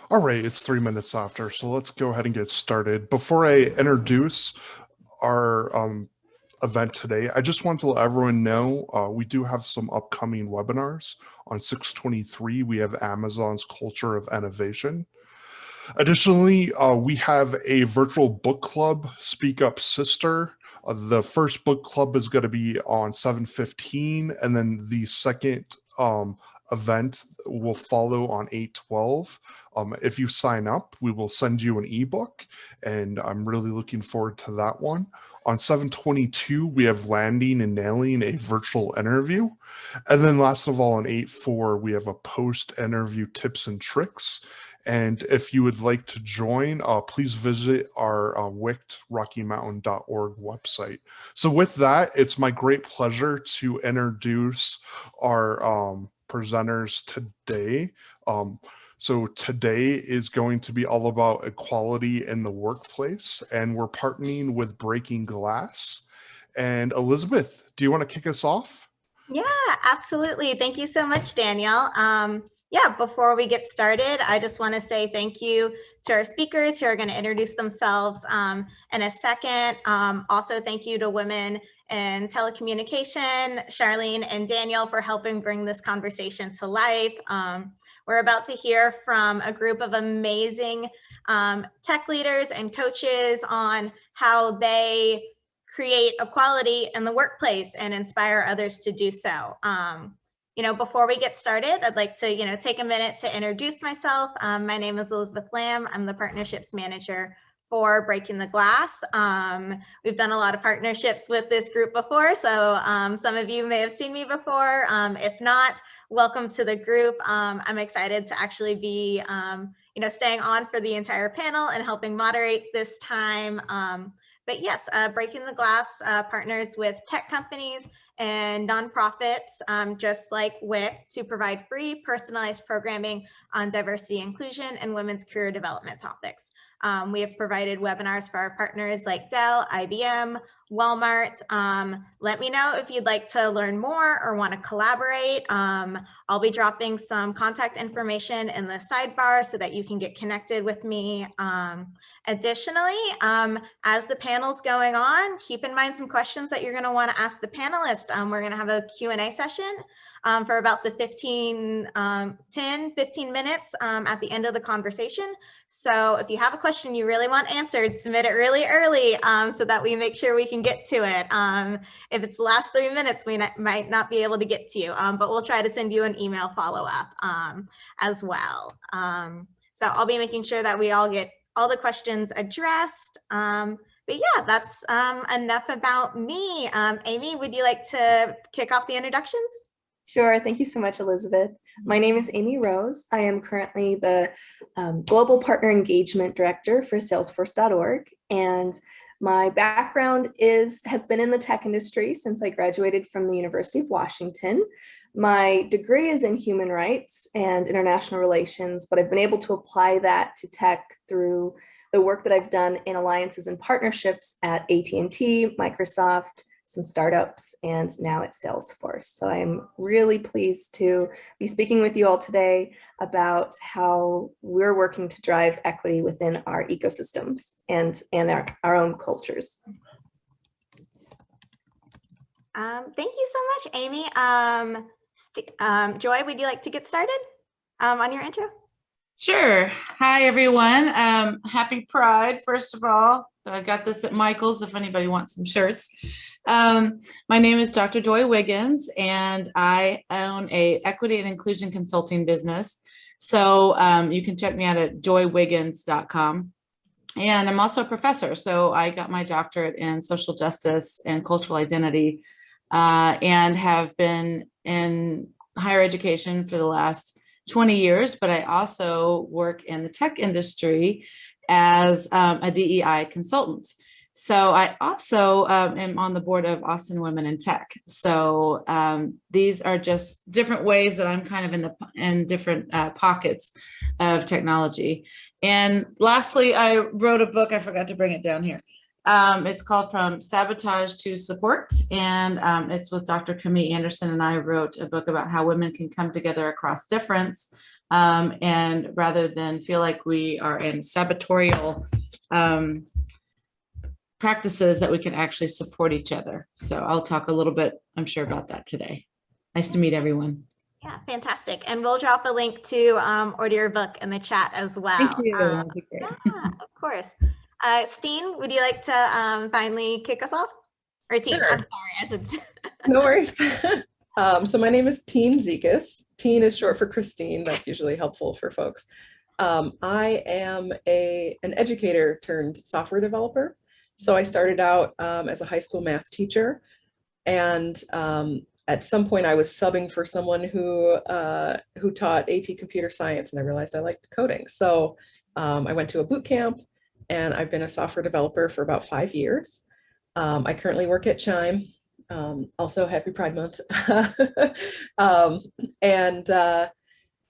All right, it's 3 minutes after, so let's go ahead and get started. Before I introduce our event today, I just want to let everyone know we do have some upcoming webinars. On 6/23, we have Amazon's Culture of Innovation. Additionally, we have a virtual book club, Speak Up Sister. The first book club is going to be on 7/15, and then the second event will follow on 8/12. If you sign up, we will send you an ebook, and I'm really looking forward to that one. On 7/22, we have Landing and Nailing, a virtual interview. And then last of all, on 8/4, we have a post-interview tips and tricks. And if you would like to join, please visit our wickedrockymountain.org website. So with that, it's my great pleasure to introduce our presenters today. So today is going to be all about equality in the workplace, and we're partnering with Breaking Glass. And Elizabeth, do you want to kick us off? Yeah, absolutely. Thank you so much, Daniel. Yeah, before we get started, I just want to say thank you to our speakers who are going to introduce themselves in a second. Also, thank you to Women in Telecommunication, Charlene and Daniel, for helping bring this conversation to life. We're about to hear from a group of amazing tech leaders and coaches on how they create equality in the workplace and inspire others to do so. Before we get started, I'd like to, take a minute to introduce myself. My name is Elizabeth Lamb. I'm the partnerships manager for Breaking the Glass. We've done a lot of partnerships with this group before, so some of you may have seen me before. If not, welcome to the group. I'm excited to actually be, staying on for the entire panel and helping moderate this time. But yes, Breaking the Glass partners with tech companies and nonprofits, just like WIC, to provide free personalized programming on diversity, inclusion, and women's career development topics. We have provided webinars for our partners like Dell, IBM, Walmart. Let me know if you'd like to learn more or want to collaborate. I'll be dropping some contact information in the sidebar so that you can get connected with me. Additionally, as the panel's going on, keep in mind some questions that you're going to want to ask the panelists. We're going to have a Q&A session for about the 15 minutes at the end of the conversation. So if you have a question you really want answered, submit it really early so that we make sure we can get to it. If it's the last 3 minutes, we might not be able to get to you, but we'll try to send you an email follow-up as well. So I'll be making sure that we all get all the questions addressed. But yeah, that's enough about me. Amy, would you like to kick off the introductions? Sure. Thank you so much, Elizabeth. My name is Amy Rose. I am currently the Global Partner Engagement Director for Salesforce.org. And my background has been in the tech industry since I graduated from the University of Washington. My degree is in human rights and international relations, but I've been able to apply that to tech through the work that I've done in alliances and partnerships at AT&T, Microsoft, some startups, and now at Salesforce. So I'm really pleased to be speaking with you all today about how we're working to drive equity within our ecosystems and our own cultures. Thank you so much, Amy. Joy, would you like to get started on your intro? Sure. Hi, everyone. Happy Pride, first of all. So I got this at Michael's if anybody wants some shirts. My name is Dr. Joy Wiggins, and I own a equity and inclusion consulting business. So you can check me out at joywiggins.com. And I'm also a professor. So I got my doctorate in social justice and cultural identity and have been in higher education for the last 20 years, but I also work in the tech industry as a DEI consultant. So I also am on the board of Austin Women in Tech. So these are just different ways that I'm kind of in different pockets of technology. And lastly, I wrote a book. I forgot to bring it down here. It's called From Sabotage to Support, and it's with Dr. Camille Anderson, and I wrote a book about how women can come together across difference and rather than feel like we are in sabotorial practices, that we can actually support each other. So I'll talk a little bit, I'm sure, about that today. Nice to meet everyone. Yeah, fantastic. And we'll drop a link to order your book in the chat as well. Thank you. That'd be great. Yeah, of course. Steen, would you like to finally kick us off? Or Tine, Sure. I'm sorry, as it's No worries. So my name is Tine Zekis. Tine is short for Christine. That's usually helpful for folks. I am an educator turned software developer. So I started out as a high school math teacher, and at some point I was subbing for someone who taught AP computer science, and I realized I liked coding. So I went to a boot camp, and I've been a software developer for about 5 years. I currently work at Chime. Also, happy Pride Month.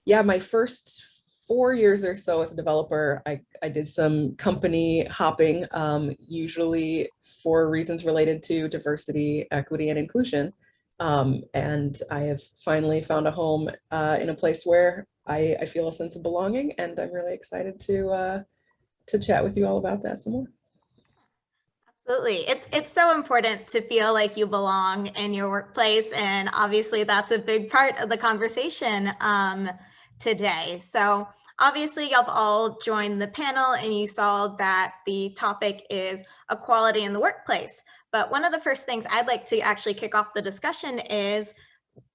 Yeah, my first 4 years or so as a developer, I did some company hopping, usually for reasons related to diversity, equity, and inclusion. And I have finally found a home in a place where I feel a sense of belonging, and I'm really excited to chat with you all about that some more. Absolutely. It's so important to feel like you belong in your workplace. And obviously that's a big part of the conversation today. So obviously you've all joined the panel and you saw that the topic is equality in the workplace. But one of the first things I'd like to actually kick off the discussion is,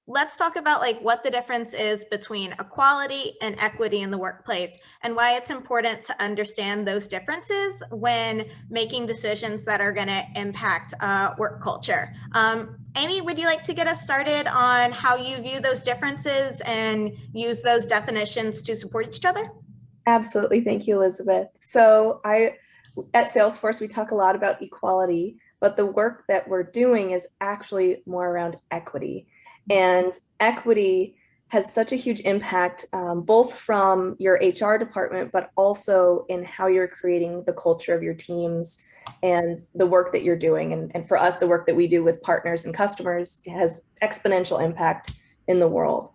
let's talk about like what the difference is between equality and equity in the workplace, and why it's important to understand those differences when making decisions that are going to impact work culture. Amy, would you like to get us started on how you view those differences and use those definitions to support each other? Absolutely. Thank you, Elizabeth. So at Salesforce, we talk a lot about equality, but the work that we're doing is actually more around equity. And equity has such a huge impact, both from your HR department, but also in how you're creating the culture of your teams and the work that you're doing. And for us, the work that we do with partners and customers has exponential impact in the world.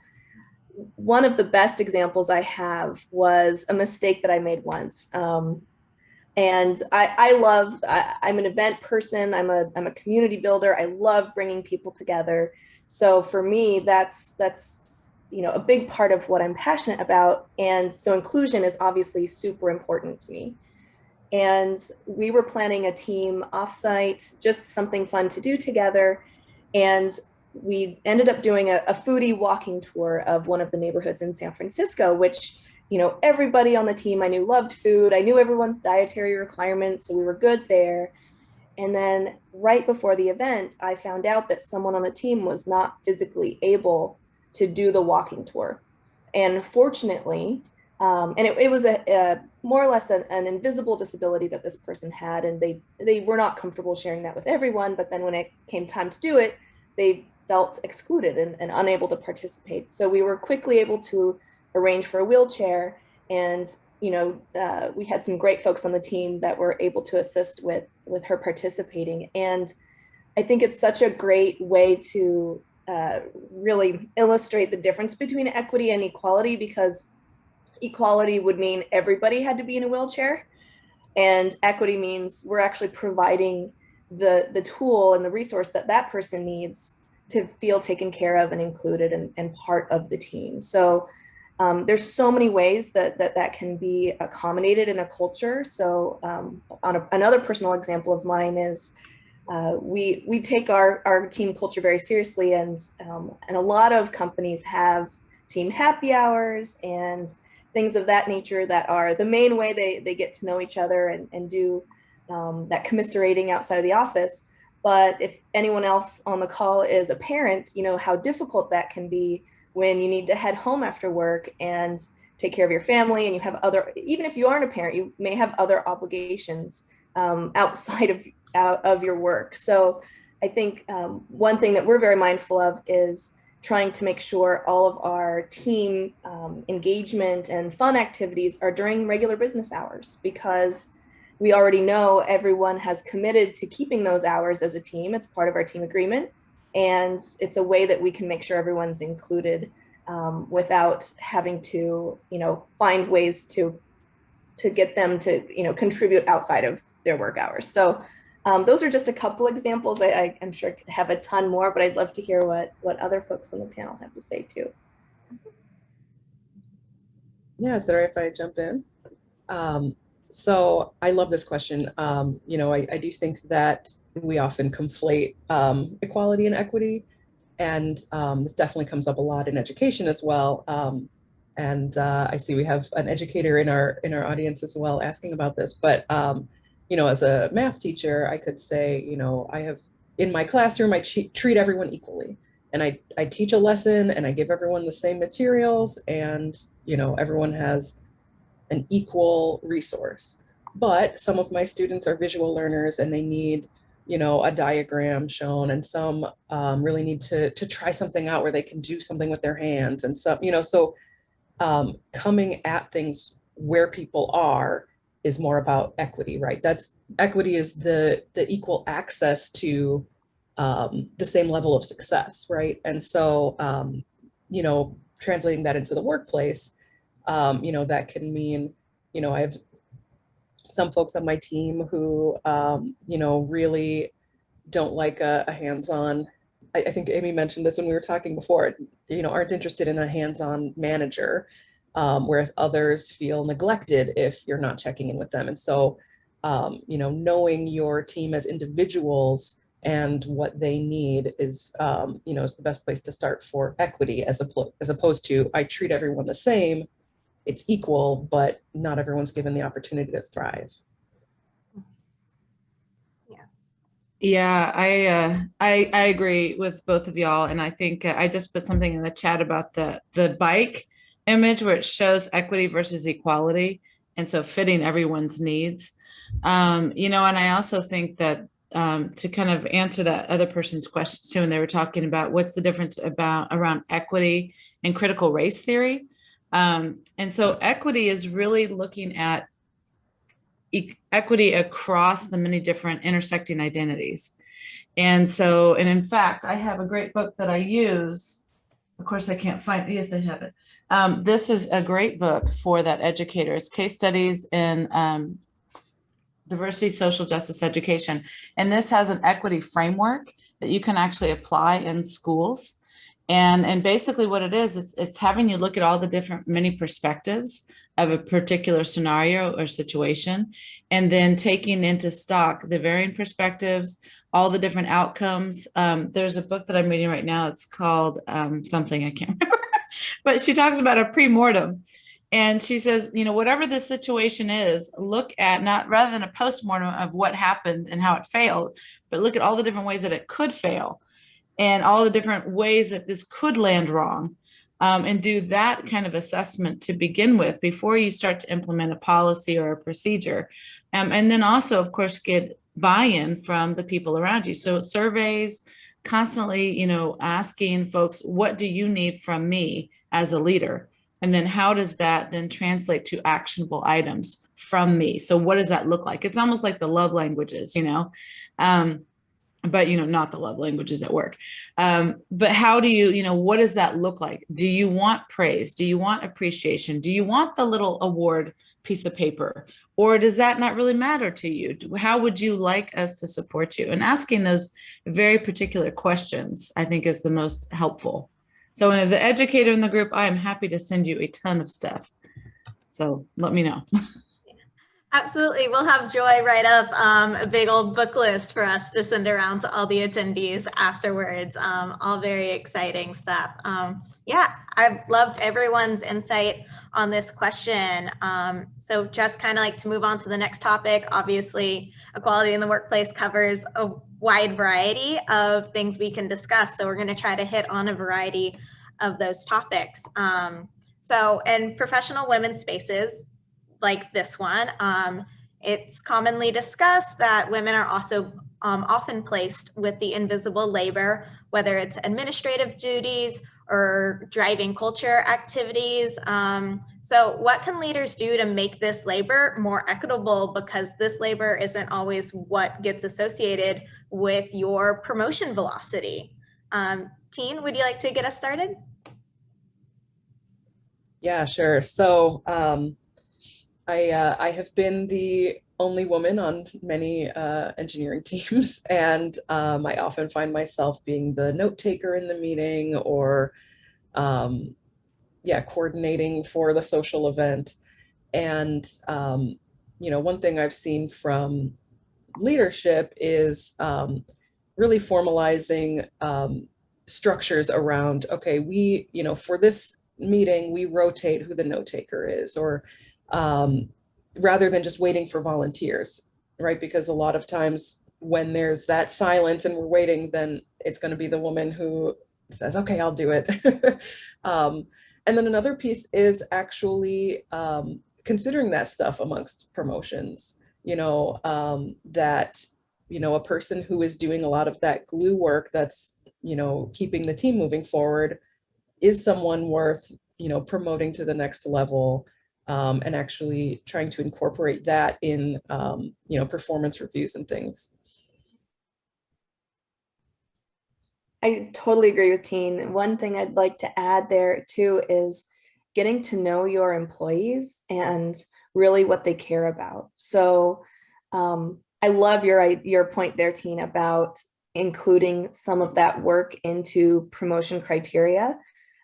One of the best examples I have was a mistake that I made once. And I'm an event person. I'm a community builder. I love bringing people together. So for me, that's a big part of what I'm passionate about. And so inclusion is obviously super important to me. And we were planning a team offsite, just something fun to do together. And we ended up doing a foodie walking tour of one of the neighborhoods in San Francisco, which, everybody on the team I knew loved food. I knew everyone's dietary requirements, so we were good there. And then right before the event, I found out that someone on the team was not physically able to do the walking tour. And fortunately, and it was a more or less an invisible disability that this person had, and they were not comfortable sharing that with everyone. But then when it came time to do it, they felt excluded and unable to participate. So we were quickly able to arrange for a wheelchair, and we had some great folks on the team that were able to assist with her participating. And I think it's such a great way to really illustrate the difference between equity and equality, because equality would mean everybody had to be in a wheelchair, and equity means we're actually providing the tool and the resource that person needs to feel taken care of and included and part of the team. So there's so many ways that can be accommodated in a culture. So another personal example of mine is we take our team culture very seriously, and a lot of companies have team happy hours and things of that nature that are the main way they get to know each other and do that commiserating outside of the office. But if anyone else on the call is a parent, you know how difficult that can be when you need to head home after work and take care of your family, and you have even if you aren't a parent, you may have other obligations outside of your work. So I think one thing that we're very mindful of is trying to make sure all of our team engagement and fun activities are during regular business hours, because we already know everyone has committed to keeping those hours as a team. It's part of our team agreement, and it's a way that we can make sure everyone's included without having to, find ways to get them to, contribute outside of their work hours. So those are just a couple examples. I'm sure I have a ton more, but I'd love to hear what other folks on the panel have to say too. Yeah, is it all right if I jump in? So I love this question. I do think that we often conflate equality and equity, and this definitely comes up a lot in education as well. I see we have an educator in our audience as well asking about this. But as a math teacher, I could say, I have in my classroom, I treat everyone equally, and I teach a lesson and I give everyone the same materials, and everyone has an equal resource. But some of my students are visual learners and they need a diagram shown, and some really need to try something out where they can do something with their hands, and some so coming at things where people are is more about equity, right? Equity is the equal access to the same level of success, right? And so translating that into the workplace, that can mean I have some folks on my team who really don't like a hands-on. I think Amy mentioned this when we were talking before, aren't interested in a hands-on manager, whereas others feel neglected if you're not checking in with them. And so, knowing your team as individuals and what they need is the best place to start for equity, as opposed to I treat everyone the same. It's equal, but not everyone's given the opportunity to thrive. Yeah, I agree with both of y'all, and I think I just put something in the chat about the bike image where it shows equity versus equality, and so fitting everyone's needs. And I also think that to kind of answer that other person's questions too, and they were talking about what's the difference around equity and critical race theory. And so equity is really looking at equity across the many different intersecting identities. And in fact, I have a great book that I use. Of course, I can't find, yes, I have it. This is a great book for that educator. It's Case Studies in Diversity, Social Justice Education. And this has an equity framework that you can actually apply in schools. And basically what it is, it's having you look at all the different many perspectives of a particular scenario or situation, and then taking into stock the varying perspectives, all the different outcomes. There's a book that I'm reading right now. It's called something I can't remember, but she talks about a pre-mortem. And she says, whatever the situation is, look at not rather than a post-mortem of what happened and how it failed, but look at all the different ways that it could fail and all the different ways that this could land wrong, and do that kind of assessment to begin with before you start to implement a policy or a procedure. And then also, of course, get buy-in from the people around you. So surveys, constantly, asking folks, what do you need from me as a leader? And then how does that then translate to actionable items from me? So what does that look like? It's almost like the love languages, but not the love languages at work. But how do you, what does that look like? Do you want praise? Do you want appreciation? Do you want the little award piece of paper? Or does that not really matter to you? How would you like us to support you? And asking those very particular questions, I think, is the most helpful. So as the educator in the group, I am happy to send you a ton of stuff. So let me know. Absolutely. We'll have Joy write up a big old book list for us to send around to all the attendees afterwards. All very exciting stuff. Yeah, I've loved everyone's insight on this question. So just kind of like to move on to the next topic. Obviously, equality in the workplace covers a wide variety of things we can discuss. So we're going to try to hit on a variety of those topics. So in professional women's spaces, like this one, it's commonly discussed that women are also often placed with the invisible labor, whether it's administrative duties or driving culture activities. So what can leaders do to make this labor more equitable? Because this labor isn't always what gets associated with your promotion velocity. Tine, would you like to get us started? Yeah, sure. So I have been the only woman on many engineering teams, and I often find myself being the note taker in the meeting, or um, yeah, coordinating for the social event. And one thing I've seen from leadership is really formalizing structures around, okay, for this meeting, we rotate who the note taker is, or um, rather than just waiting for volunteers, right? Because a lot of times when there's that silence and we're waiting, then it's going to be the woman who says, okay, I'll do it. And then another piece is actually considering that stuff amongst promotions, that a person who is doing a lot of that glue work that's keeping the team moving forward is someone worth promoting to the next level, and actually trying to incorporate that in performance reviews and things. I totally agree with Tine. One thing I'd like to add there too is getting to know your employees and really what they care about. So I love your point there, Tine, about including some of that work into promotion criteria.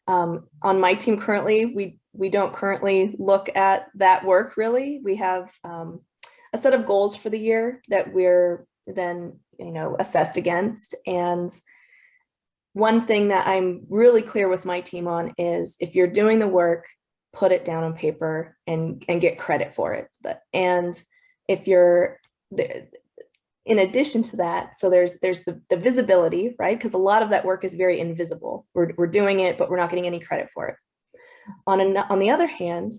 On my team currently, we don't currently look at that work really. We have a set of goals for the year that we're then assessed against. And one thing that I'm really clear with my team on is if you're doing the work, put it down on paper and get credit for it. And if you're in addition to that, so there's the visibility, right? Because a lot of that work is very invisible. We're doing it, but we're not getting any credit for it. On the other hand,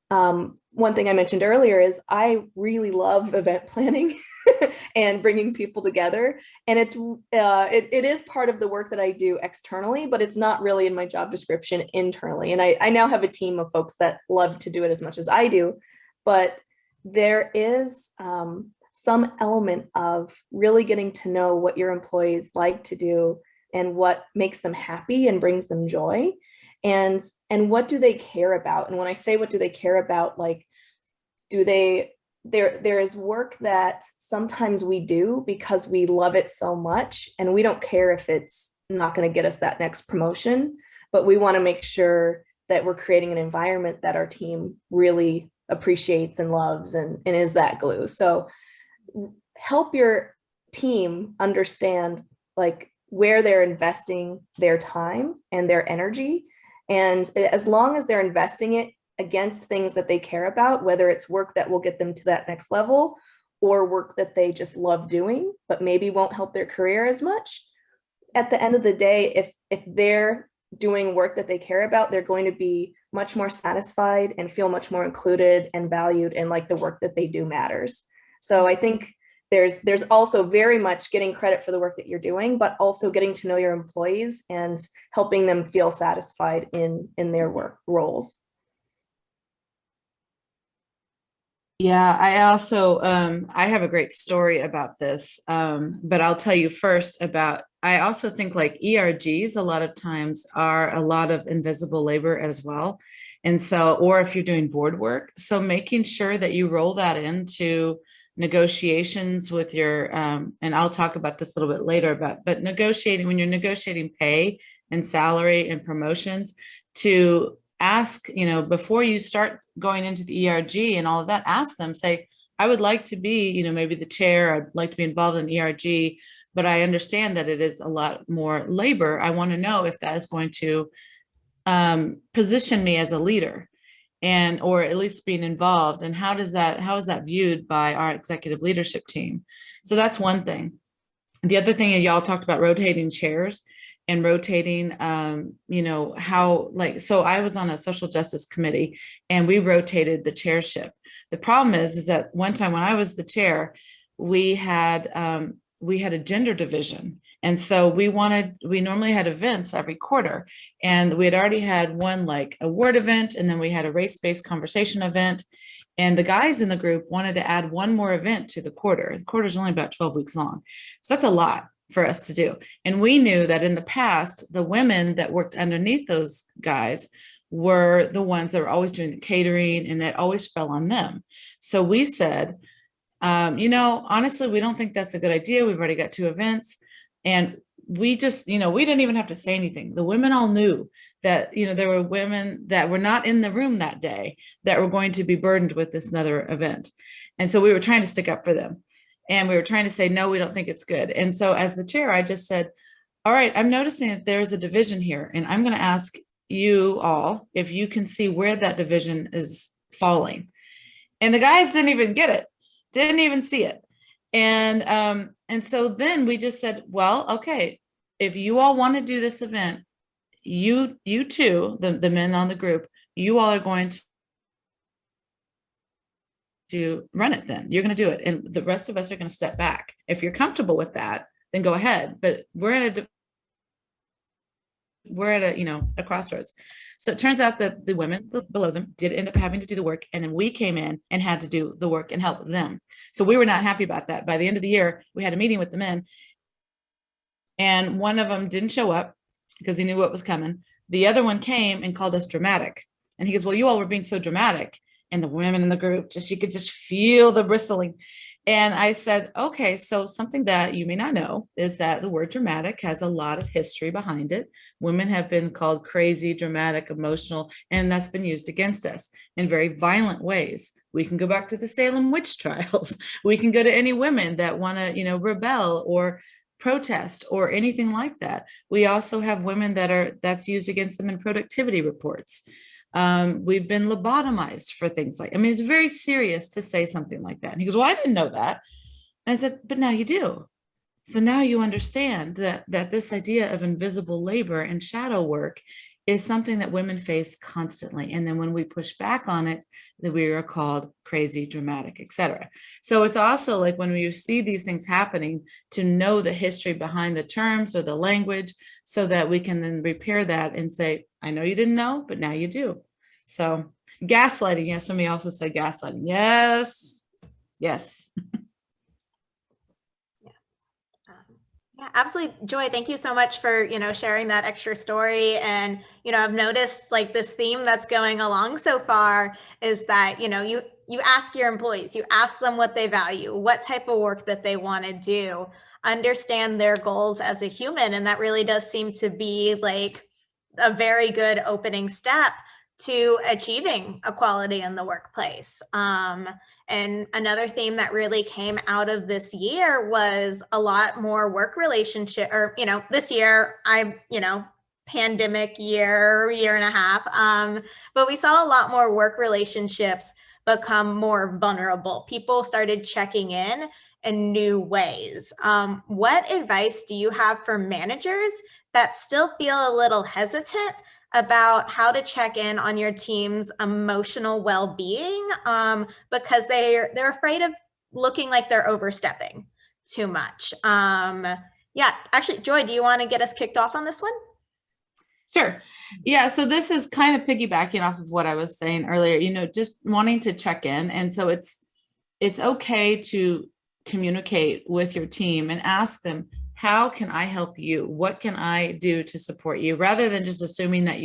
one thing I mentioned earlier is I really love event planning and bringing people together. And it is part of the work that I do externally, but it's not really in my job description internally. And I now have a team of folks that love to do it as much as I do, but there is some element of really getting to know what your employees like to do and what makes them happy and brings them joy. And what do they care about? And when I say what do they care about, like, there is work that sometimes we do because we love it so much and we don't care if it's not going to get us that next promotion, but we want to make sure that we're creating an environment that our team really appreciates and loves and is that glue. So help your team understand like where they're investing their time and their energy. And as long as they're investing it against things that they care about, whether it's work that will get them to that next level or work that they just love doing, but maybe won't help their career as much, at the end of the day, if they're doing work that they care about, they're going to be much more satisfied and feel much more included and valued, and like the work that they do matters. So I think there's also very much getting credit for the work that you're doing, but also getting to know your employees and helping them feel satisfied in their work roles. Yeah, I also, I have a great story about this, but I'll tell you first about, I also think like ERGs a lot of times are a lot of invisible labor as well. And so, or if you're doing board work, so making sure that you roll that into negotiations with your, and I'll talk about this a little bit later about, but negotiating, when you're negotiating pay and salary and promotions, to ask, before you start going into the ERG and all of that, ask them, say, I would like to be, maybe the chair, I'd like to be involved in ERG, but I understand that it is a lot more labor. I want to know if that is going to position me as a leader, and or at least being involved, and how is that viewed by our executive leadership team? So that's one thing. The other thing, y'all talked about rotating chairs and rotating, how, like, so I was on a social justice committee and we rotated the chairship. The problem is that one time when I was the chair, we had a gender division. And so we normally had events every quarter, and we had already had one like award event, and then we had a race-based conversation event. And the guys in the group wanted to add one more event to the quarter. The quarter is only about 12 weeks long. So that's a lot for us to do. And we knew that in the past, the women that worked underneath those guys were the ones that were always doing the catering, and it always fell on them. So we said, honestly, we don't think that's a good idea. We've already got 2 events. And we just, we didn't even have to say anything. The women all knew that, there were women that were not in the room that day that were going to be burdened with this another event. And so we were trying to stick up for them. And we were trying to say, no, we don't think it's good. And so as the chair, I just said, all right, I'm noticing that there's a division here. And I'm going to ask you all if you can see where that division is falling. And the guys didn't even get it, didn't even see it. And so then we just said, well, okay, if you all want to do this event, you two, the men on the group, you all are going to run it then. You're going to do it. And the rest of us are going to step back. If you're comfortable with that, then go ahead. But we're at a crossroads. So it turns out that the women below them did end up having to do the work. And then we came in and had to do the work and help them. So we were not happy about that. By the end of the year, we had a meeting with the men, and one of them didn't show up because he knew what was coming. The other one came and called us dramatic. And he goes, well, you all were being so dramatic. And the women in the group, you could just feel the bristling. And I said, okay, so something that you may not know is that the word dramatic has a lot of history behind it. Women have been called crazy, dramatic, emotional, and that's been used against us in very violent ways. We can go back to the Salem witch trials. We can go to any women that want to, rebel or protest or anything like that. We also have women that's used against them in productivity reports. We've been lobotomized for things like, it's very serious to say something like that. And he goes, well, I didn't know that. And I said, but now you do. So now you understand that this idea of invisible labor and shadow work is something that women face constantly. And then when we push back on it, that we are called crazy, dramatic, etc. So it's also like when you see these things happening, to know the history behind the terms or the language, so that we can then repair that and say, I know you didn't know, but now you do. So gaslighting, yes, somebody also said gaslighting. Yes. Yeah, absolutely. Joy, thank you so much for, sharing that extra story. And, I've noticed like this theme that's going along so far is that, you ask your employees, you ask them what they value, what type of work that they want to do, understand their goals as a human. And that really does seem to be like a very good opening step to achieving equality in the workplace. And another theme that really came out of this year was a lot more work relationship, or, this year, pandemic year and a half, but we saw a lot more work relationships become more vulnerable. People started checking in new ways. What advice do you have for managers that still feel a little hesitant about how to check in on your team's emotional well-being, because they're afraid of looking like they're overstepping too much? Yeah, actually, Joy, do you want to get us kicked off on this one? Sure. Yeah. So this is kind of piggybacking off of what I was saying earlier, just wanting to check in. And so it's okay to communicate with your team and ask them, how can I help you? What can I do to support you? Rather than just assuming that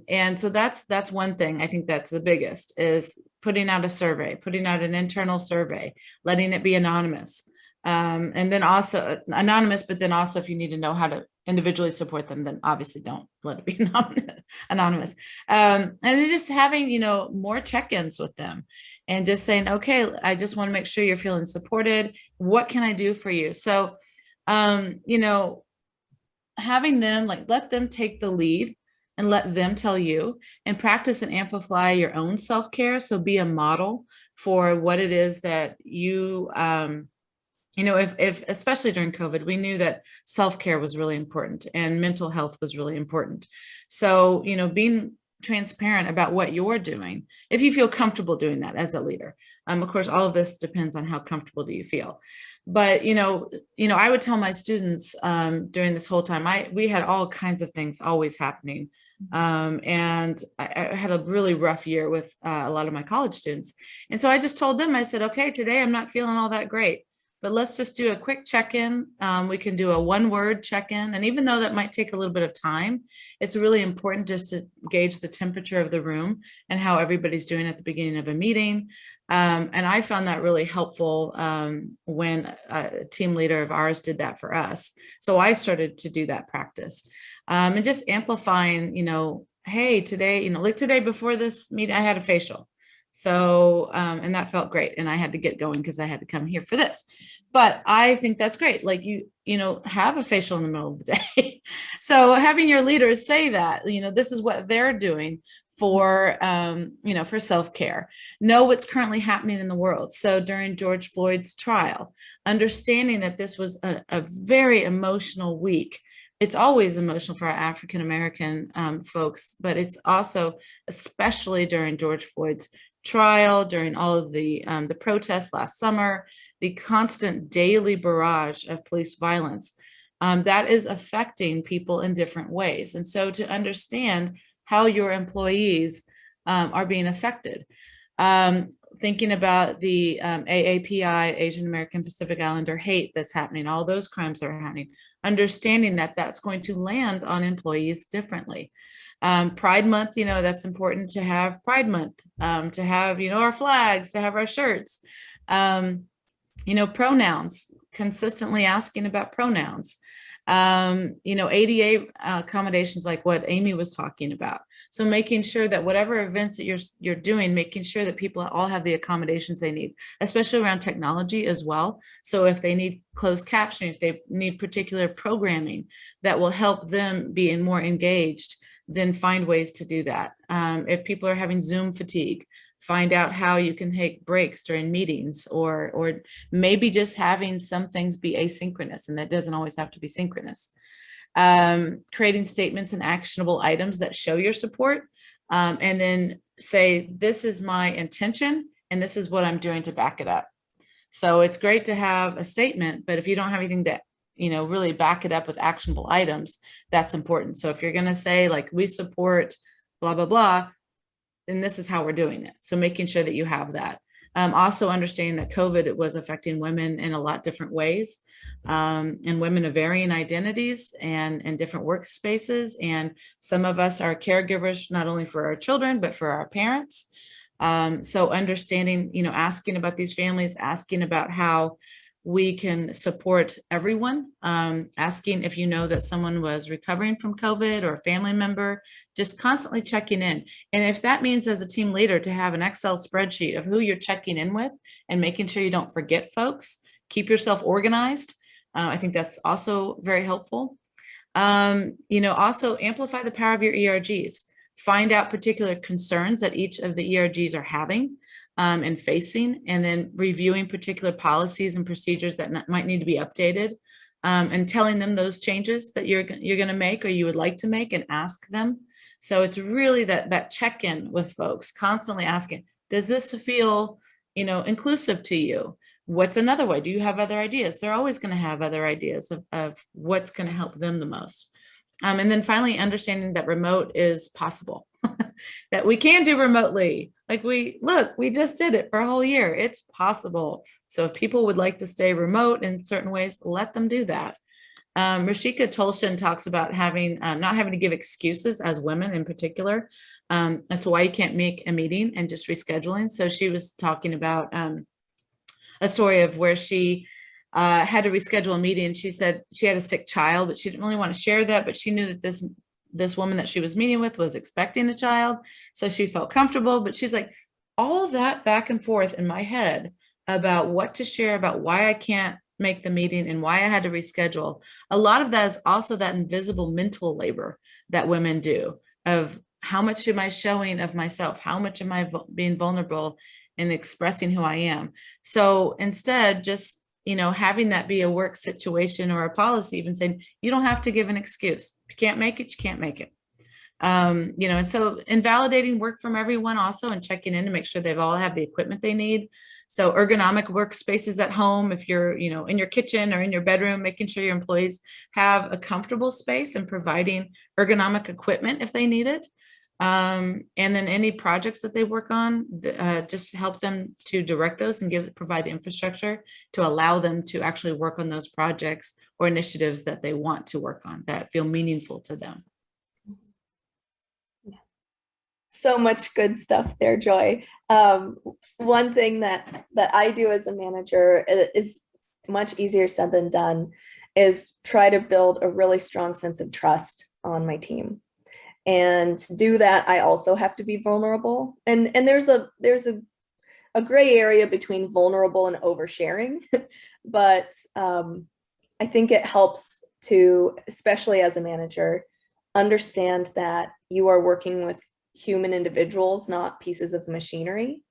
and so that's one thing. I think that's the biggest, is putting out a survey, putting out an internal survey, letting it be anonymous. And then also anonymous, but then also if you need to know how to individually support them, then obviously don't let it be anonymous. And then just having, more check-ins with them and just saying, okay, I just want to make sure you're feeling supported. What can I do for you? So, having them, let them take the lead and let them tell you, and practice and amplify your own self-care. So be a model for what it is that you, if especially during COVID, we knew that self-care was really important and mental health was really important. So, being transparent about what you're doing, if you feel comfortable doing that as a leader. Of course, all of this depends on how comfortable do you feel. But, I would tell my students during this whole time, we had all kinds of things always happening. And I had a really rough year with a lot of my college students. And so I just told them, I said, okay, today I'm not feeling all that great, but let's just do a quick check-in. We can do a one-word check-in. And even though that might take a little bit of time, it's really important just to gauge the temperature of the room and how everybody's doing at the beginning of a meeting. And I found that really helpful when a team leader of ours did that for us. So I started to do that practice and just amplifying, hey, today, like today before this meeting, I had a facial. So, and that felt great. And I had to get going because I had to come here for this. But I think that's great. Like you have a facial in the middle of the day. So having your leaders say that, this is what they're doing for, for self-care. Know what's currently happening in the world. So during George Floyd's trial, understanding that this was a very emotional week. It's always emotional for our African-American folks, but it's also especially during George Floyd's trial, during all of the protests last summer, the constant daily barrage of police violence that is affecting people in different ways. And so to understand how your employees are being affected. Thinking about the AAPI, Asian American Pacific Islander hate that's happening, all those crimes that are happening, understanding that that's going to land on employees differently. Pride Month, that's important to have Pride Month, to have, our flags, to have our shirts, pronouns, consistently asking about pronouns. ADA accommodations like what Amy was talking about. So making sure that whatever events that you're doing, making sure that people all have the accommodations they need, especially around technology as well. So if they need closed captioning, if they need particular programming that will help them be more engaged, then find ways to do that. If people are having Zoom fatigue, find out how you can take breaks during meetings, or maybe just having some things be asynchronous, and that doesn't always have to be synchronous. Creating statements and actionable items that show your support, and then say, this is my intention, and this is what I'm doing to back it up. So it's great to have a statement, but if you don't have anything that, really back it up with actionable items, that's important. So if you're going to say, like, we support blah, blah, blah, then this is how we're doing it. So making sure that you have that. Also understanding that COVID was affecting women in a lot different ways, and women of varying identities and different workspaces. And some of us are caregivers, not only for our children, but for our parents. So understanding, asking about these families, asking about how we can support everyone, asking if you know that someone was recovering from COVID or a family member, just constantly checking in. And if that means as a team leader to have an Excel spreadsheet of who you're checking in with and making sure you don't forget folks, keep yourself organized. I think that's also very helpful. Also amplify the power of your ERGs. Find out particular concerns that each of the ERGs are having and facing, and then reviewing particular policies and procedures that might need to be updated, and telling them those changes that you're going to make or you would like to make, and ask them. So it's really that check-in with folks, constantly asking, does this feel, inclusive to you? What's another way? Do you have other ideas? They're always going to have other ideas of what's going to help them the most. And then finally, understanding that remote is possible, that we can do remotely. Like we just did it for a whole year. It's possible. So if people would like to stay remote in certain ways, let them do that. Rashika Tolshin talks about not having to give excuses as women in particular, as to why you can't make a meeting and just rescheduling. So she was talking about a story of where she had to reschedule a meeting. And she said she had a sick child, but she didn't really want to share that. But she knew that this woman that she was meeting with was expecting a child. So she felt comfortable, but she's like, all of that back and forth in my head about what to share, about why I can't make the meeting and why I had to reschedule. A lot of that is also that invisible mental labor that women do of how much am I showing of myself? How much am I being vulnerable and expressing who I am? So instead, just having that be a work situation or a policy, even saying, you don't have to give an excuse. If you can't make it, you can't make it. And so invalidating work from everyone also, and checking in to make sure they've all have the equipment they need. So ergonomic workspaces at home, if you're, in your kitchen or in your bedroom, making sure your employees have a comfortable space and providing ergonomic equipment if they need it. And then any projects that they work on, just help them to direct those and provide the infrastructure to allow them to actually work on those projects or initiatives that they want to work on that feel meaningful to them. So much good stuff there, Joy. One thing that I do as a manager is much easier said than done, is try to build a really strong sense of trust on my team. And to do that, I also have to be vulnerable. And there's a gray area between vulnerable and oversharing, but I think it helps to, especially as a manager, understand that you are working with human individuals, not pieces of machinery.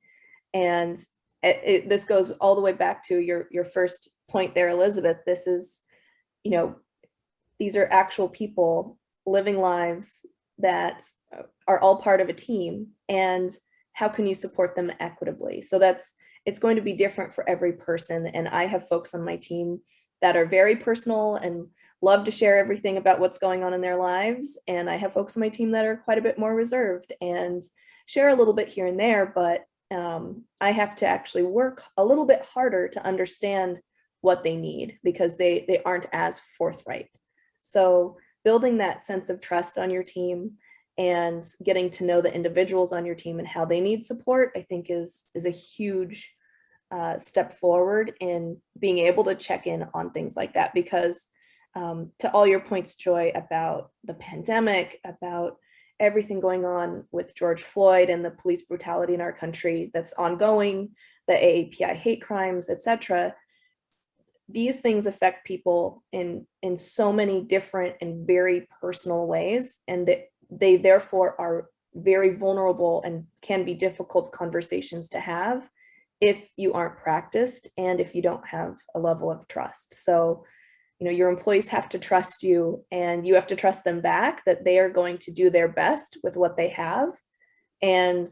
And this goes all the way back to your first point there, Elizabeth. This is, these are actual people living lives that are all part of a team, and how can you support them equitably? So it's going to be different for every person. And I have folks on my team that are very personal and love to share everything about what's going on in their lives. And I have folks on my team that are quite a bit more reserved and share a little bit here and there, but I have to actually work a little bit harder to understand what they need, because they aren't as forthright. So building that sense of trust on your team and getting to know the individuals on your team and how they need support, I think is a huge step forward in being able to check in on things like that. Because to all your points, Joy, about the pandemic, about everything going on with George Floyd and the police brutality in our country that's ongoing, the AAPI hate crimes, etc., these things affect people in so many different and very personal ways, and that they therefore are very vulnerable and can be difficult conversations to have if you aren't practiced and if you don't have a level of trust. So, your employees have to trust you, and you have to trust them back that they are going to do their best with what they have. And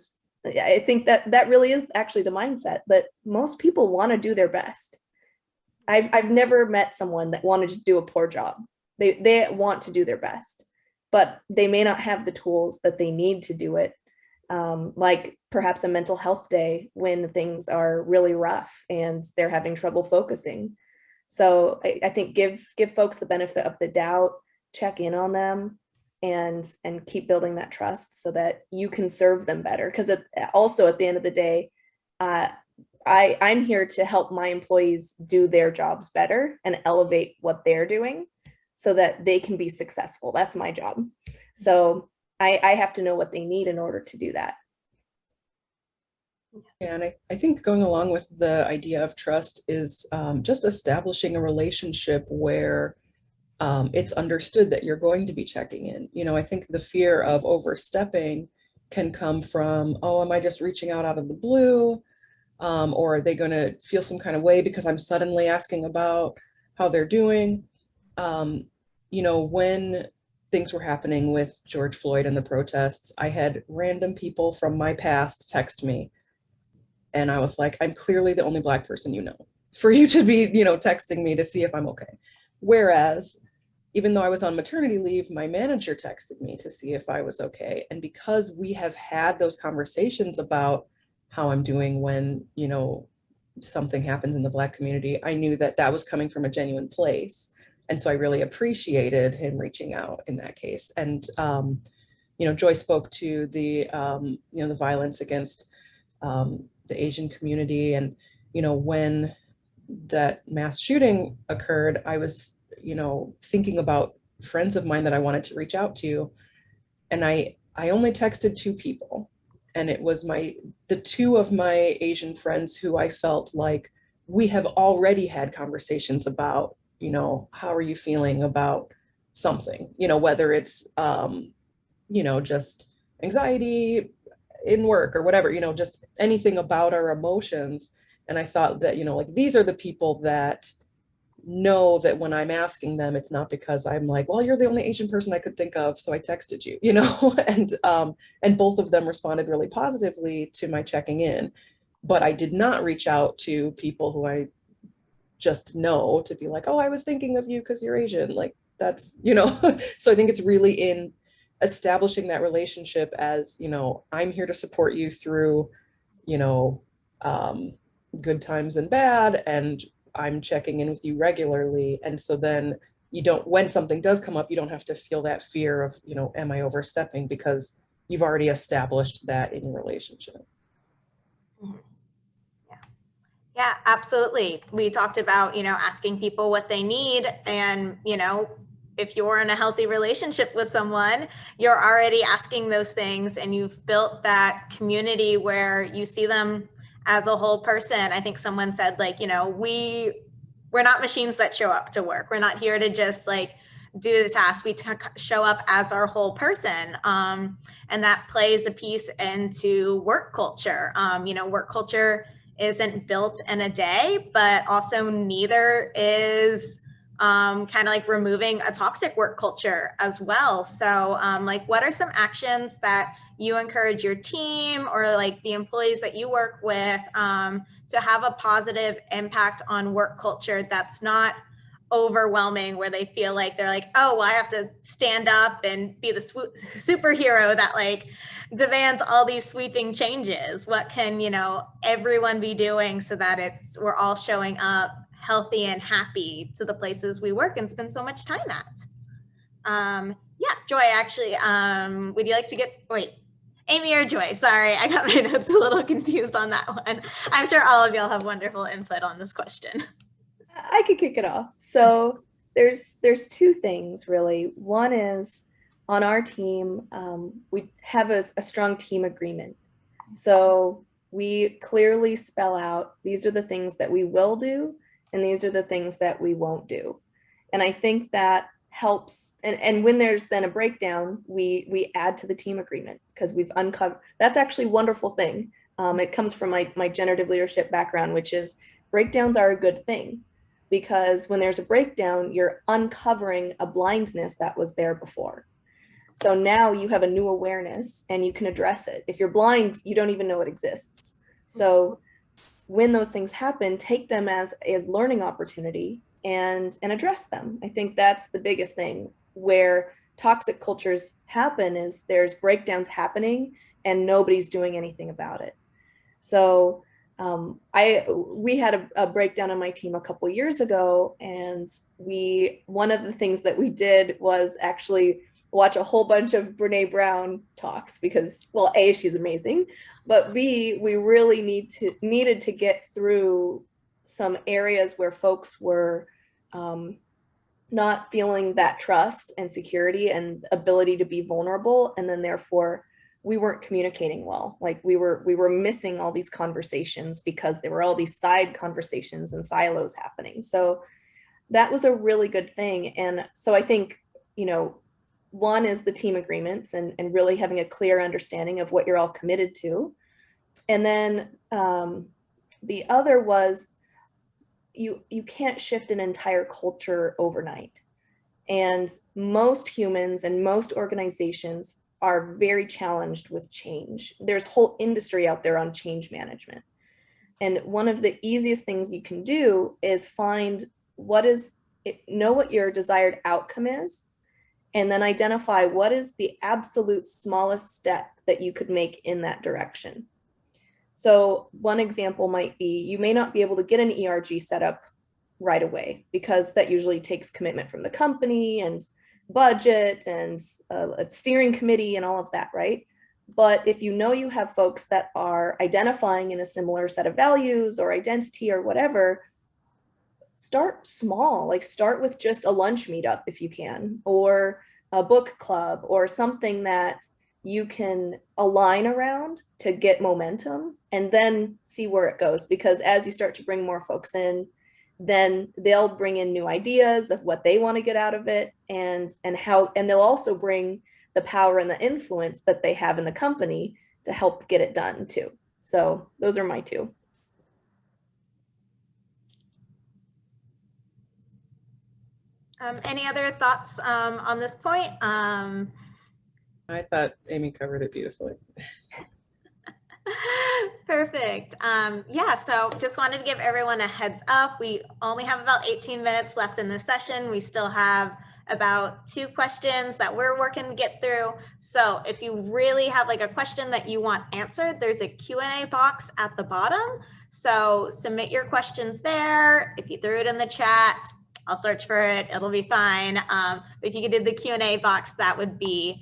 I think that really is actually the mindset, that most people want to do their best. I've never met someone that wanted to do a poor job. They want to do their best, but they may not have the tools that they need to do it. Like perhaps a mental health day when things are really rough and they're having trouble focusing. So I think give folks the benefit of the doubt, check in on them, and keep building that trust so that you can serve them better. Because also at the end of the day, I'm here to help my employees do their jobs better and elevate what they're doing so that they can be successful. That's my job. So I have to know what they need in order to do that. Yeah, and I think going along with the idea of trust is just establishing a relationship where it's understood that you're going to be checking in. I think the fear of overstepping can come from, oh, am I just reaching out of the blue? Or are they going to feel some kind of way because I'm suddenly asking about how they're doing? When things were happening with George Floyd and the protests, I had random people from my past text me. And I was like, I'm clearly the only Black person for you to be, texting me to see if I'm okay. Whereas, even though I was on maternity leave, my manager texted me to see if I was okay. And because we have had those conversations about how I'm doing when, something happens in the Black community, I knew that was coming from a genuine place. And so I really appreciated him reaching out in that case. And, Joy spoke to the violence against the Asian community. And, when that mass shooting occurred, I was, thinking about friends of mine that I wanted to reach out to. And I only texted 2 people. And it was the 2 of my Asian friends who I felt like we have already had conversations about, how are you feeling about something, whether it's, just anxiety in work or whatever, just anything about our emotions. And I thought that, these are the people that know that when I'm asking them, it's not because I'm like, well, you're the only Asian person I could think of, so I texted you, and both of them responded really positively to my checking in. But I did not reach out to people who I just know to be like, oh, I was thinking of you because you're Asian. Like that's, so I think it's really in establishing that relationship as, I'm here to support you through, good times and bad, and I'm checking in with you regularly. And so then when something does come up, you don't have to feel that fear of, am I overstepping, because you've already established that in your relationship. Yeah, absolutely. We talked about, asking people what they need, and, if you're in a healthy relationship with someone, you're already asking those things, and you've built that community where you see them as a whole person. I think someone said, like, we're not machines that show up to work. We're not here to just like do the task. We show up as our whole person. And that plays a piece into work culture. Work culture isn't built in a day, but also neither is kind of like removing a toxic work culture as well. So like, what are some actions that you encourage your team or like the employees that you work with to have a positive impact on work culture that's not overwhelming, where they feel like they're like, oh, well, I have to stand up and be the superhero that like demands all these sweeping changes? What can, everyone be doing so that we're all showing up healthy and happy to the places we work and spend so much time at? Yeah, Joy, actually, would you like to wait, Amy or Joy? Sorry, I got my notes a little confused on that one. I'm sure all of y'all have wonderful input on this question. I could kick it off. So there's two things really. One is on our team, we have a strong team agreement. So we clearly spell out, these are the things that we will do, and these are the things that we won't do. And I think that helps. And when there's then a breakdown, we add to the team agreement, because we've uncovered, that's actually a wonderful thing. It comes from my generative leadership background, which is breakdowns are a good thing, because when there's a breakdown, you're uncovering a blindness that was there before. So now you have a new awareness and you can address it. If you're blind, you don't even know it exists. So when those things happen, take them as a learning opportunity and address them. I think that's the biggest thing. Where toxic cultures happen is there's breakdowns happening and nobody's doing anything about it. So we had a breakdown on my team a couple years ago, and one of the things that we did was actually watch a whole bunch of Brene Brown talks, because, well, A, she's amazing, but B, we really needed to get through some areas where folks were not feeling that trust and security and ability to be vulnerable, and then therefore we weren't communicating well. Like we were missing all these conversations because there were all these side conversations and silos happening. So that was a really good thing. And so I think, one is the team agreements and really having a clear understanding of what you're all committed to. And then the other was you can't shift an entire culture overnight. And most humans and most organizations are very challenged with change. There's whole industry out there on change management. And one of the easiest things you can do is know what your desired outcome is, and then identify what is the absolute smallest step that you could make in that direction. So one example might be, you may not be able to get an ERG set up right away, because that usually takes commitment from the company and budget and a steering committee and all of that, right? But if you know you have folks that are identifying in a similar set of values or identity or whatever, start small. Like start with just a lunch meetup if you can, or a book club, or something that you can align around to get momentum, and then see where it goes. Because as you start to bring more folks in, then they'll bring in new ideas of what they want to get out of it, and they'll also bring the power and the influence that they have in the company to help get it done too. So those are my two. Any other thoughts on this point? I thought Amy covered it beautifully. Perfect. Yeah, so just wanted to give everyone a heads up. We only have about 18 minutes left in this session. We still have about 2 questions that we're working to get through. So if you really have like a question that you want answered, there's a Q&A box at the bottom. So submit your questions there. If you threw it in the chat, I'll search for it. It'll be fine. If you could do the Q&A box, that would be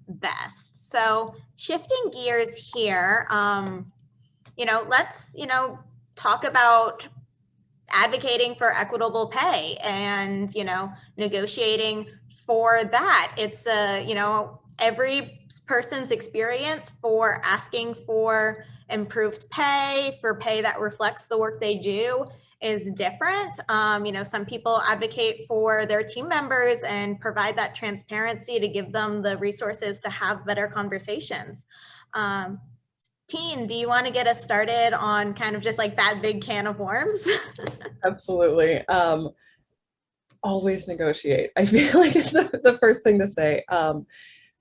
best. So shifting gears here, let's, talk about advocating for equitable pay and, negotiating for that. It's every person's experience for asking for improved pay, for pay that reflects the work they do is different. Some people advocate for their team members and provide that transparency to give them the resources to have better conversations. Tine, do you want to get us started on kind of just like that big can of worms? Absolutely. Always negotiate. I feel like it's the first thing to say. In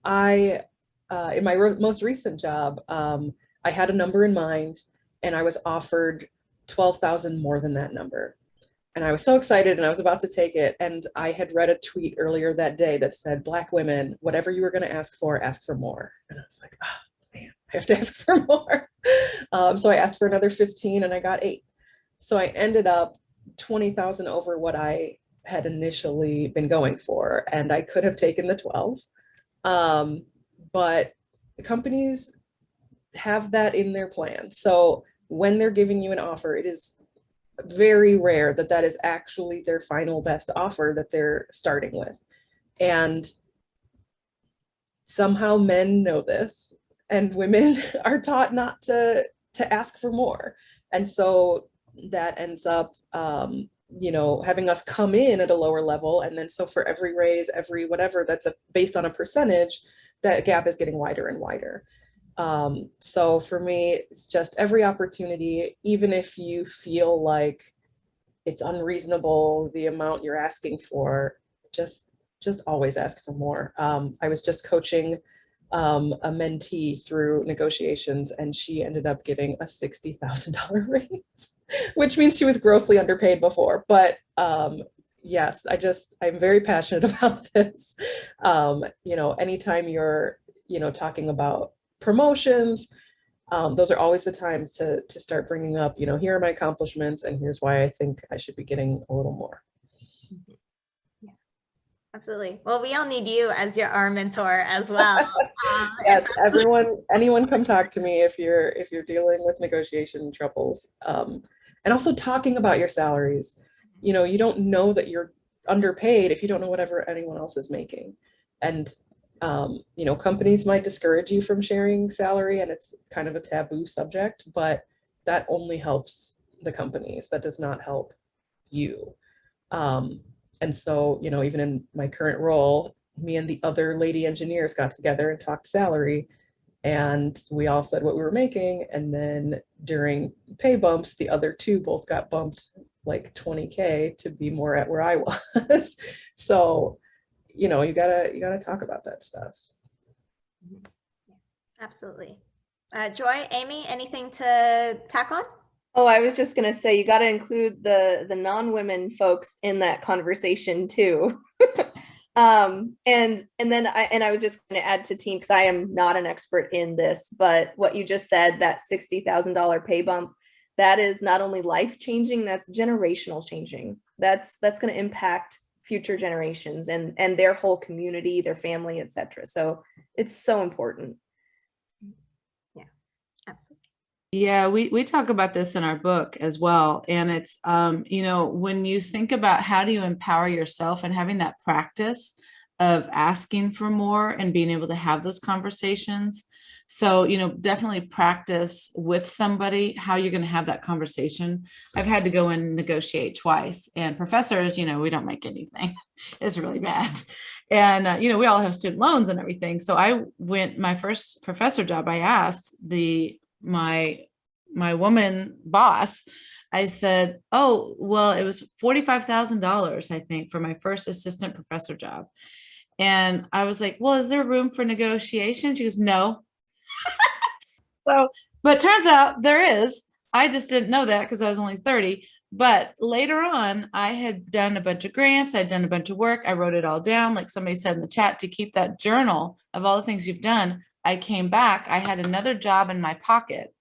my most recent job, I had a number in mind and I was offered 12,000 more than that number. And I was so excited and I was about to take it. And I had read a tweet earlier that day that said, Black women, whatever you were going to ask for more. And I was like, oh man, I have to ask for more. So I asked for another 15 and I got 8. So I ended up 20,000 over what I had initially been going for. And I could have taken the 12. But the companies have that in their plan. So when they're giving you an offer, it is very rare that that is actually their final best offer that they're starting with. And somehow men know this and women are taught not to ask for more. And so that ends up, having us come in at a lower level. And then so for every raise, every whatever that's based on a percentage, that gap is getting wider and wider. So for me, it's just every opportunity, even if you feel like it's unreasonable, the amount you're asking for, just always ask for more. I was just coaching a mentee through negotiations and she ended up getting a $60,000 raise, which means she was grossly underpaid before. But yes, I'm very passionate about this. Anytime you're, talking about promotions, those are always the times to start bringing up, here are my accomplishments and here's why I think I should be getting a little more. Yeah, absolutely. Well, we all need you as our mentor as well. Yes, anyone come talk to me if you're dealing with negotiation troubles. And also talking about your salaries. You don't know that you're underpaid if you don't know whatever anyone else is making. And companies might discourage you from sharing salary and it's kind of a taboo subject, but that only helps the companies. That does not help you. And so, even in my current role, me and the other lady engineers got together and talked salary and we all said what we were making. And then during pay bumps, the other 2 both got bumped like 20K to be more at where I was. So you gotta talk about that stuff. Absolutely. Joy, Amy, anything to tack on? Oh, I was just going to say, you got to include the non-women folks in that conversation too. And then I was just going to add to Tine, because I am not an expert in this, but what you just said, that $60,000 pay bump, that is not only life-changing, that's generational changing. That's going to impact future generations and their whole community, their family, etc. So it's so important. Yeah, absolutely. Yeah, we talk about this in our book as well. And it's, when you think about how do you empower yourself and having that practice of asking for more and being able to have those conversations. So, definitely practice with somebody how you're going to have that conversation. I've had to go and negotiate twice, and professors, we don't make anything. It's really bad. And, we all have student loans and everything. So my first professor job, I asked my woman boss, I said, oh, well, it was $45,000, I think, for my first assistant professor job. And I was like, well, is there room for negotiation? She goes, no. So, but turns out there is. I just didn't know that because I was only 30. But later on, I had done a bunch of grants. I'd done a bunch of work. I wrote it all down, like somebody said in the chat, to keep that journal of all the things you've done. I came back, I had another job in my pocket.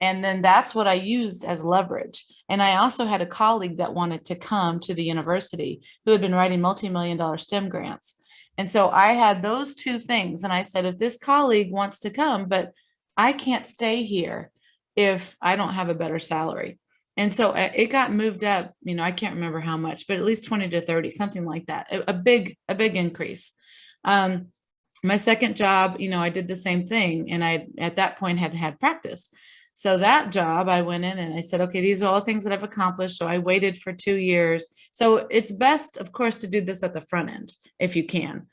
And then that's what I used as leverage. And I also had a colleague that wanted to come to the university who had been writing multi-million-dollar STEM grants. And so I had those two things. And I said, if this colleague wants to come, but I can't stay here if I don't have a better salary. And so it got moved up, I can't remember how much, but at least 20 to 30, something like that, a big increase. My second job, I did the same thing. And I, at that point, had practice. So that job, I went in and I said, okay, these are all things that I've accomplished. So I waited for 2 years. So it's best, of course, to do this at the front end, if you can.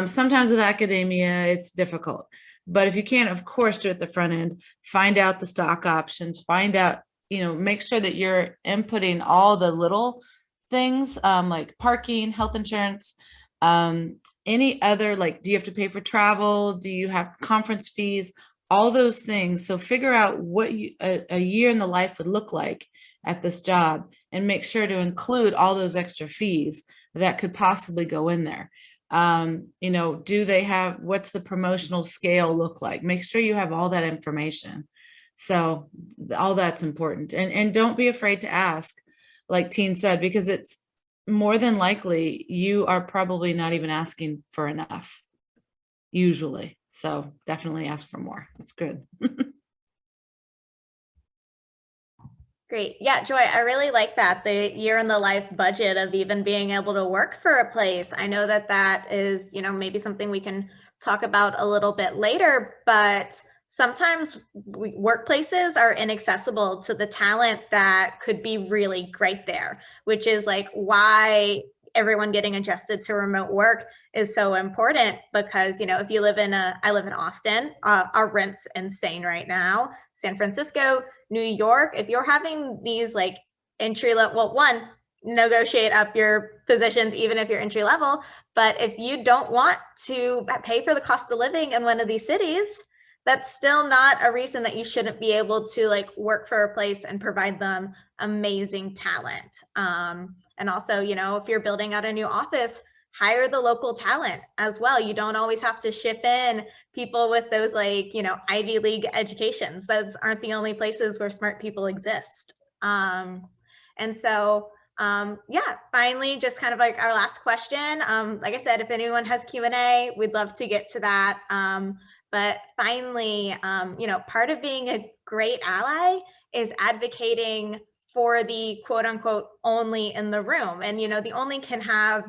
Sometimes with academia, it's difficult. But if you can, of course, do it at the front end, find out the stock options, find out, make sure that you're inputting all the little things like parking, health insurance, any other, like, do you have to pay for travel? Do you have conference fees? All those things. So figure out what a year in the life would look like at this job, and make sure to include all those extra fees that could possibly go in there. Do they have, what's the promotional scale look like? Make sure you have all that information. So all that's important. And don't be afraid to ask, like Tine said, because it's more than likely you are probably not even asking for enough, usually. So definitely ask for more. That's good. Great. Yeah, Joy, I really like that, the year in the life budget of even being able to work for a place. I know that is, maybe something we can talk about a little bit later, but sometimes workplaces are inaccessible to the talent that could be really great there, which is like why everyone getting adjusted to remote work is so important. Because, if you live I live in Austin, our rent's insane right now. San Francisco, New York, if you're having these like entry level, negotiate up your positions, even if you're entry level. But if you don't want to pay for the cost of living in one of these cities, that's still not a reason that you shouldn't be able to like work for a place and provide them amazing talent. And also, if you're building out a new office, hire the local talent as well. You don't always have to ship in people with those like, Ivy League educations. Those aren't the only places where smart people exist. And so, finally, just kind of like our last question. Like I said, if anyone has Q&A, we'd love to get to that. But finally, part of being a great ally is advocating for the quote unquote only in the room. And, the only can have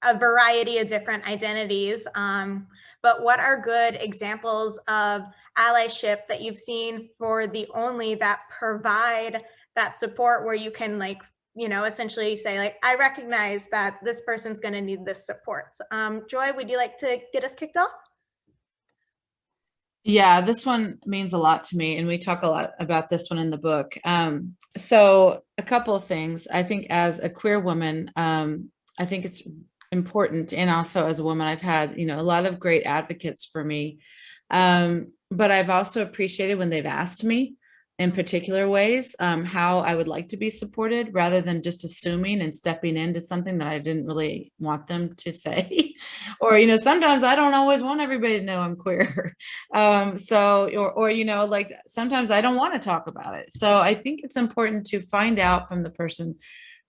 a variety of different identities. But what are good examples of allyship that you've seen for the only that provide that support where you can like, essentially say like, I recognize that this person's going to need this support. Joy, would you like to get us kicked off? Yeah, this one means a lot to me, and we talk a lot about this one in the book. So a couple of things. I think as a queer woman, I think it's important, and also as a woman, I've had, a lot of great advocates for me. But I've also appreciated when they've asked me in particular ways how I would like to be supported, rather than just assuming and stepping into something that I didn't really want them to say. Or, sometimes I don't always want everybody to know I'm queer. Like sometimes I don't want to talk about it. So I think it's important to find out from the person,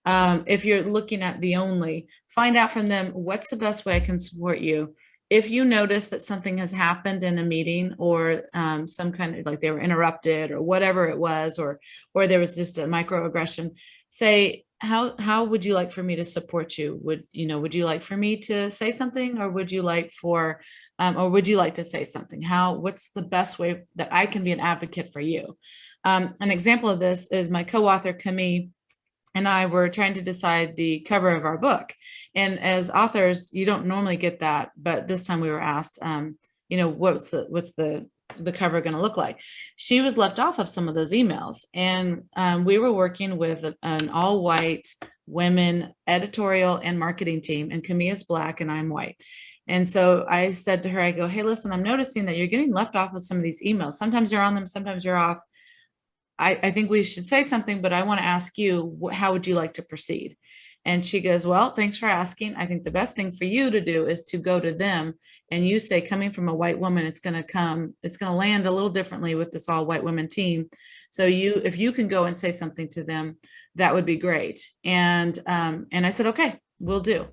if you're looking at the only, find out from them, what's the best way I can support you? If you notice that something has happened in a meeting, or some kind of like they were interrupted or whatever it was, or there was just a microaggression, say, how would you like for me to support you? Would you like for me to say something, or would you like to say something? What's the best way that I can be an advocate for you? An example of this is my co-author, Chime, and I were trying to decide the cover of our book. And as authors, you don't normally get that, but this time we were asked, what's the cover going to look like? She was left off of some of those emails, and we were working with an all-white women editorial and marketing team, and Camilla's Black and I'm white. And so I said to her, I go, hey, listen, I'm noticing that you're getting left off of some of these emails. Sometimes you're on them, sometimes you're off. I think we should say something, but I want to ask you, how would you like to proceed? And she goes, well, thanks for asking. I think the best thing for you to do is to go to them and you say, coming from a white woman, it's going to land a little differently with this all white women team. So if you can go and say something to them, that would be great. And I said, okay, we'll do.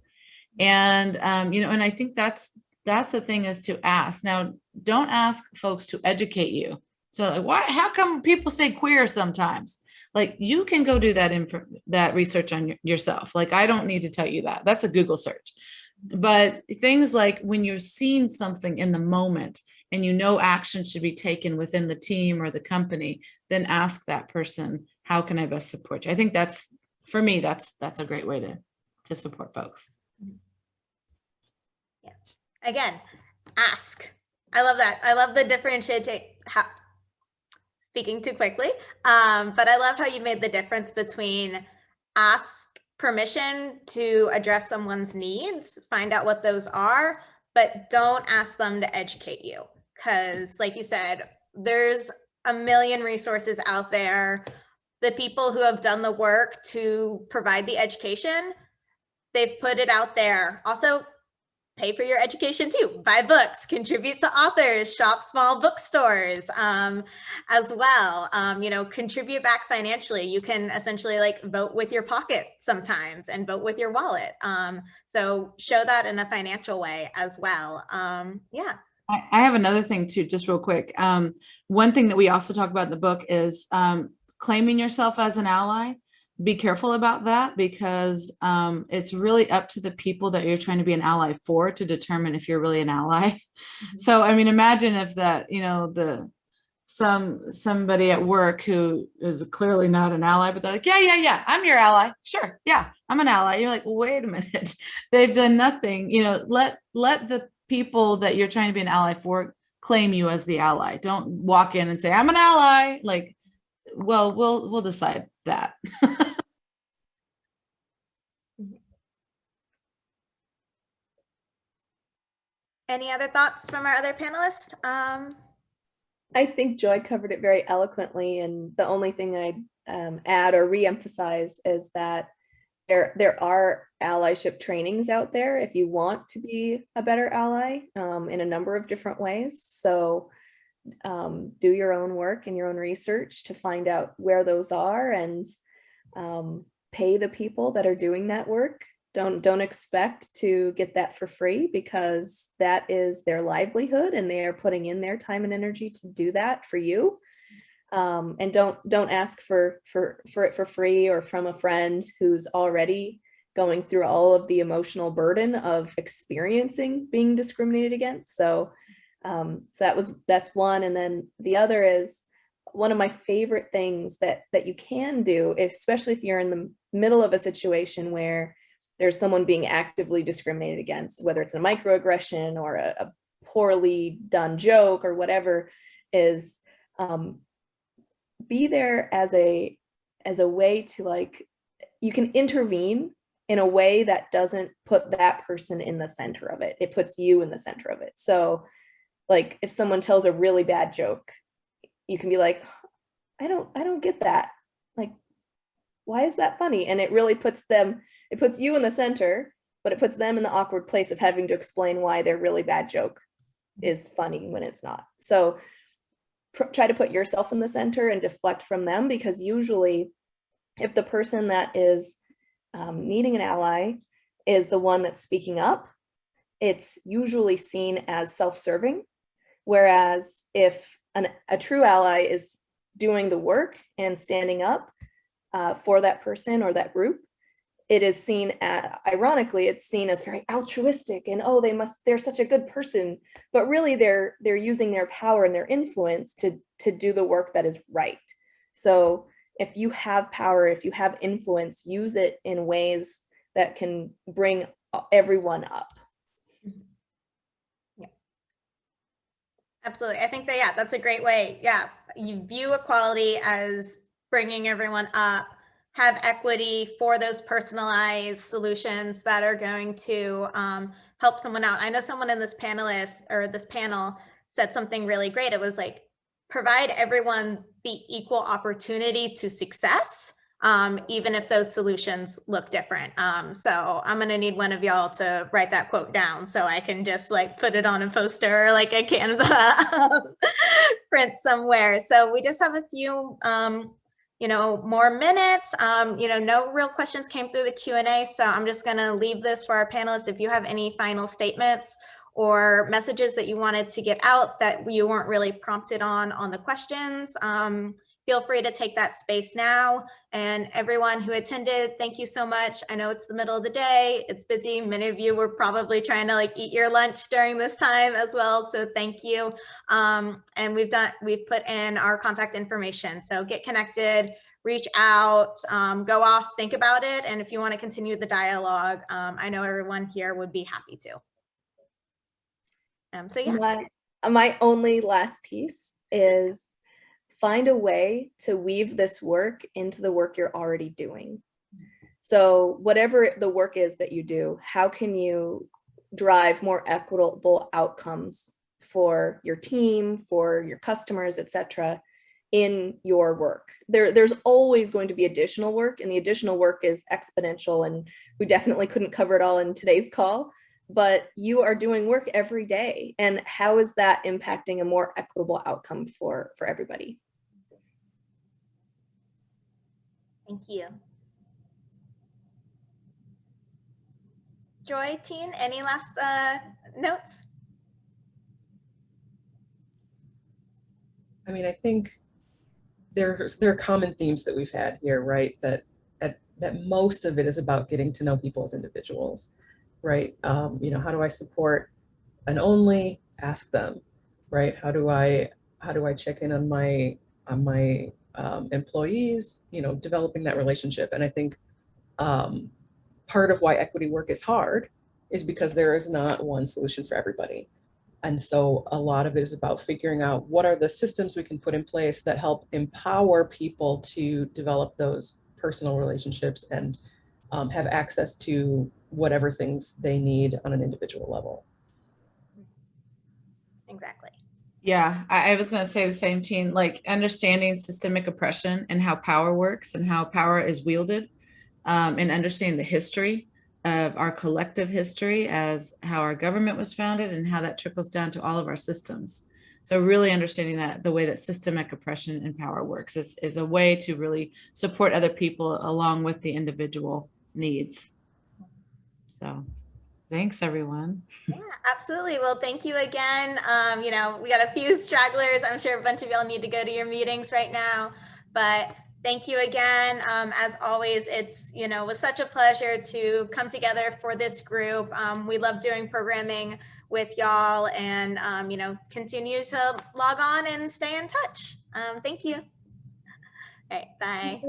And, and I think that's the thing, is to ask. Now, don't ask folks to educate you. So like, why, how come people say queer sometimes? Like, you can go do that research on yourself. Like, I don't need to tell you that. That's a Google search. But things like when you're seeing something in the moment and action should be taken within the team or the company, then ask that person, how can I best support you? I think for me, that's a great way to support folks. Yeah. Again, ask. I love that. I love the speaking too quickly, but I love how you made the difference between ask permission to address someone's needs, find out what those are, but don't ask them to educate you. Because like you said, there's a million resources out there. The people who have done the work to provide the education, they've put it out there. Also, pay for your education too. Buy books, contribute to authors, shop small bookstores as well. Contribute back financially. You can essentially like vote with your pocket sometimes and vote with your wallet. So show that in a financial way as well. Yeah. I have another thing too, just real quick. One thing that we also talk about in the book is claiming yourself as an ally. Be careful about that, because it's really up to the people that you're trying to be an ally for to determine if you're really an ally. Mm-hmm. So, I mean, imagine if that, somebody at work who is clearly not an ally, but they're like, yeah, I'm your ally. Sure. Yeah, I'm an ally. You're like, wait a minute. They've done nothing. Let the people that you're trying to be an ally for claim you as the ally. Don't walk in and say, I'm an ally. Like, well, we'll decide that. Any other thoughts from our other panelists? I think Joy covered it very eloquently, and the only thing I'd add or re-emphasize is that there are allyship trainings out there if you want to be a better ally in a number of different ways. So do your own work and your own research to find out where those are, and pay the people that are doing that work. Don't expect to get that for free, because that is their livelihood and they are putting in their time and energy to do that for you. And don't ask for it for free or from a friend who's already going through all of the emotional burden of experiencing being discriminated against. So that's one. And then the other is one of my favorite things that you can do, especially if you're in the middle of a situation where there's someone being actively discriminated against, whether it's a microaggression or a poorly done joke or whatever, is be there as a way to, like, you can intervene in a way that doesn't put that person in the center of it. It puts you in the center of it. So like if someone tells a really bad joke, you can be like, I don't get that. Like, why is that funny? And it really puts you in the center, but it puts them in the awkward place of having to explain why their really bad joke is funny when it's not. So try to put yourself in the center and deflect from them, because usually if the person that is needing an ally is the one that's speaking up, it's usually seen as self-serving. Whereas if a true ally is doing the work and standing up for that person or that group, it is seen as, ironically, it's seen as very altruistic and, oh, they're such a good person, but really they're using their power and their influence to do the work that is right. So if you have power, if you have influence, use it in ways that can bring everyone up. Yeah, absolutely. I think that's a great way. Yeah, you view equality as bringing everyone up, have equity for those personalized solutions that are going to help someone out. I know someone in this panel said something really great. It was like, provide everyone the equal opportunity to success, even if those solutions look different. So I'm gonna need one of y'all to write that quote down so I can just like put it on a poster or like a Canva print somewhere. So we just have a few, more minutes. No real questions came through the Q&A, so I'm just gonna leave this for our panelists. If you have any final statements or messages that you wanted to get out that you weren't really prompted on the questions, feel free to take that space now. And everyone who attended, thank you so much. I know it's the middle of the day, it's busy. Many of you were probably trying to like eat your lunch during this time as well. So thank you. And we've put in our contact information. So get connected, reach out, go off, think about it. And if you want to continue the dialogue, I know everyone here would be happy to. So yeah. My only last piece is find a way to weave this work into the work you're already doing. So whatever the work is that you do, how can you drive more equitable outcomes for your team, for your customers, etc., in your work? There's always going to be additional work, and the additional work is exponential, and we definitely couldn't cover it all in today's call. But you are doing work every day, and how is that impacting a more equitable outcome for everybody? Thank you. Joy, Tine, any last notes? I mean, I think there are common themes that we've had here, right? That most of it is about getting to know people as individuals, right? How do I support an only? Ask them, right? How do I check in on my employees? Developing that relationship. And I think part of why equity work is hard is because there is not one solution for everybody. And so a lot of it is about figuring out what are the systems we can put in place that help empower people to develop those personal relationships and have access to whatever things they need on an individual level. Exactly. Yeah, I was going to say the same, Tine, like understanding systemic oppression and how power works and how power is wielded, and understanding the history of our collective history as how our government was founded and how that trickles down to all of our systems. So really understanding that the way that systemic oppression and power works is a way to really support other people along with the individual needs. So thanks, everyone. Yeah, absolutely. Well, thank you again. We got a few stragglers. I'm sure a bunch of y'all need to go to your meetings right now, but thank you again. As always, it was such a pleasure to come together for this group. We love doing programming with y'all, and continue to log on and stay in touch. Thank you. All right, bye.